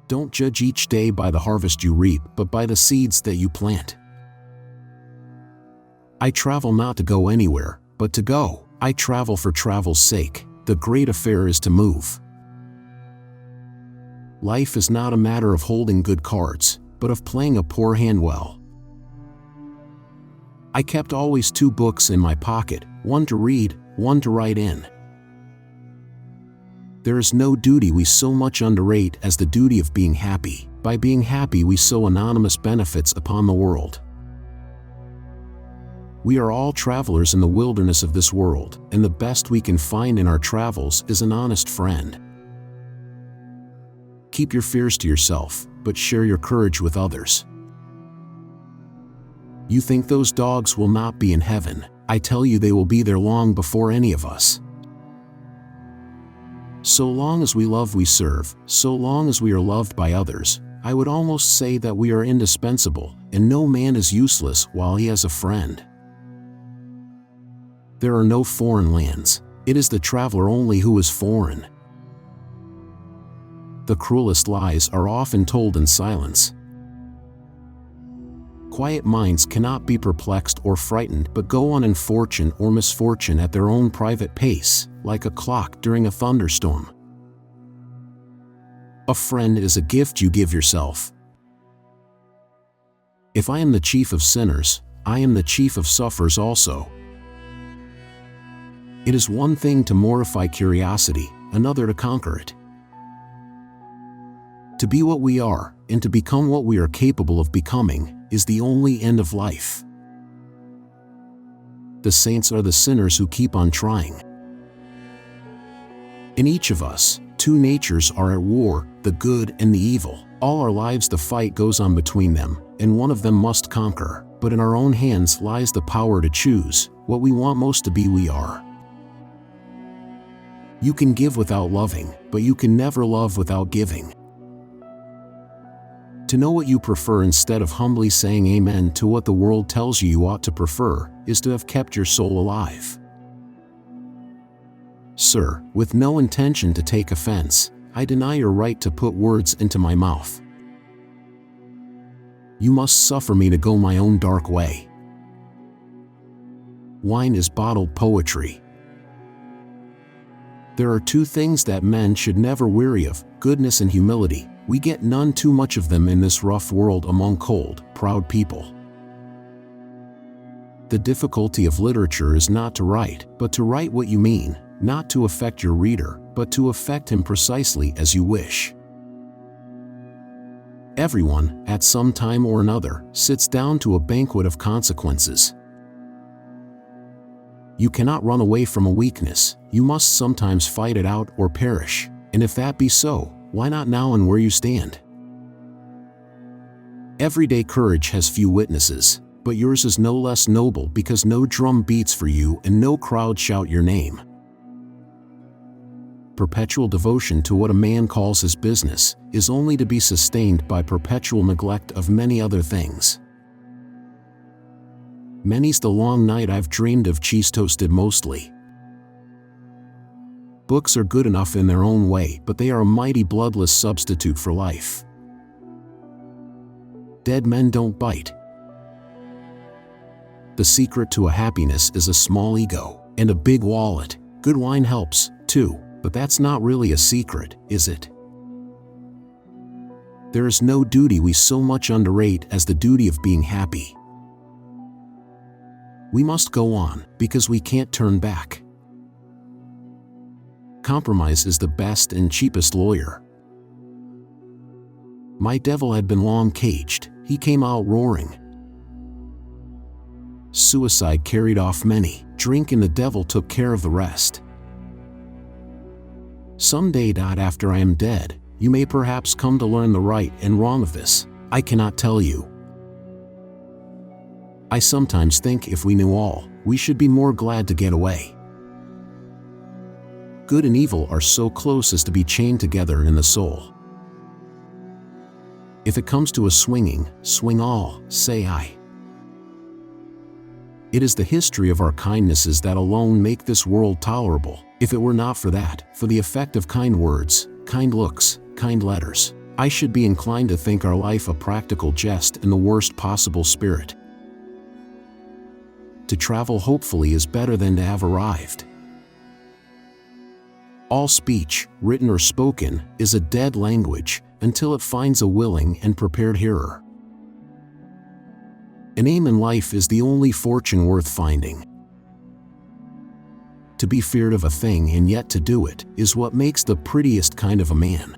Don't judge each day by the harvest you reap, but by the seeds that you plant. I travel not to go anywhere, but to go. I travel for travel's sake. The great affair is to move. Life is not a matter of holding good cards, but of playing a poor hand well. I kept always 2 books in my pocket, one to read, one to write in. There is no duty we so much underrate as the duty of being happy. By being happy we sow anonymous benefits upon the world. We are all travelers in the wilderness of this world, and the best we can find in our travels is an honest friend. Keep your fears to yourself, but share your courage with others. You think those dogs will not be in heaven? I tell you they will be there long before any of us. So long as we love we serve, so long as we are loved by others. I would almost say that we are indispensable, and no man is useless while he has a friend. There are no foreign lands. It is the traveler only who is foreign. The cruelest lies are often told in silence. Quiet minds cannot be perplexed or frightened but go on in fortune or misfortune at their own private pace, like a clock during a thunderstorm. A friend is a gift you give yourself. If I am the chief of sinners, I am the chief of sufferers also. It is one thing to mortify curiosity, another to conquer it. To be what we are, and to become what we are capable of becoming, is the only end of life. The saints are the sinners who keep on trying. In each of us, 2 natures are at war, the good and the evil. All our lives the fight goes on between them, and one of them must conquer. But in our own hands lies the power to choose what we want most to be we are. You can give without loving, but you can never love without giving. To know what you prefer instead of humbly saying amen to what the world tells you ought to prefer, is to have kept your soul alive. Sir, with no intention to take offense, I deny your right to put words into my mouth. You must suffer me to go my own dark way. Wine is bottled poetry. There are 2 things that men should never weary of, goodness and humility. We get none too much of them in this rough world among cold, proud people. The difficulty of literature is not to write, but to write what you mean, not to affect your reader, but to affect him precisely as you wish. Everyone, at some time or another, sits down to a banquet of consequences. You cannot run away from a weakness, you must sometimes fight it out or perish, and if that be so, why not now and where you stand? Everyday courage has few witnesses, but yours is no less noble because no drum beats for you and no crowd shout your name. Perpetual devotion to what a man calls his business is only to be sustained by perpetual neglect of many other things. Many's the long night I've dreamed of cheese toasted mostly. Books are good enough in their own way, but they are a mighty bloodless substitute for life. Dead men don't bite. The secret to a happiness is a small ego and a big wallet. Good wine helps, too, but that's not really a secret, is it? There is no duty we so much underrate as the duty of being happy. We must go on, because we can't turn back. Compromise is the best and cheapest lawyer. My devil had been long caged, he came out roaring. Suicide carried off many, drink and the devil took care of the rest. Some day after I am dead, you may perhaps come to learn the right and wrong of this. I cannot tell you. I sometimes think if we knew all, we should be more glad to get away. Good and evil are so close as to be chained together in the soul. If it comes to a swinging, swing all, say I. It is the history of our kindnesses that alone make this world tolerable. If it were not for that, for the effect of kind words, kind looks, kind letters, I should be inclined to think our life a practical jest in the worst possible spirit. To travel hopefully is better than to have arrived. All speech, written or spoken, is a dead language until it finds a willing and prepared hearer. An aim in life is the only fortune worth finding. To be feared of a thing and yet to do it is what makes the prettiest kind of a man.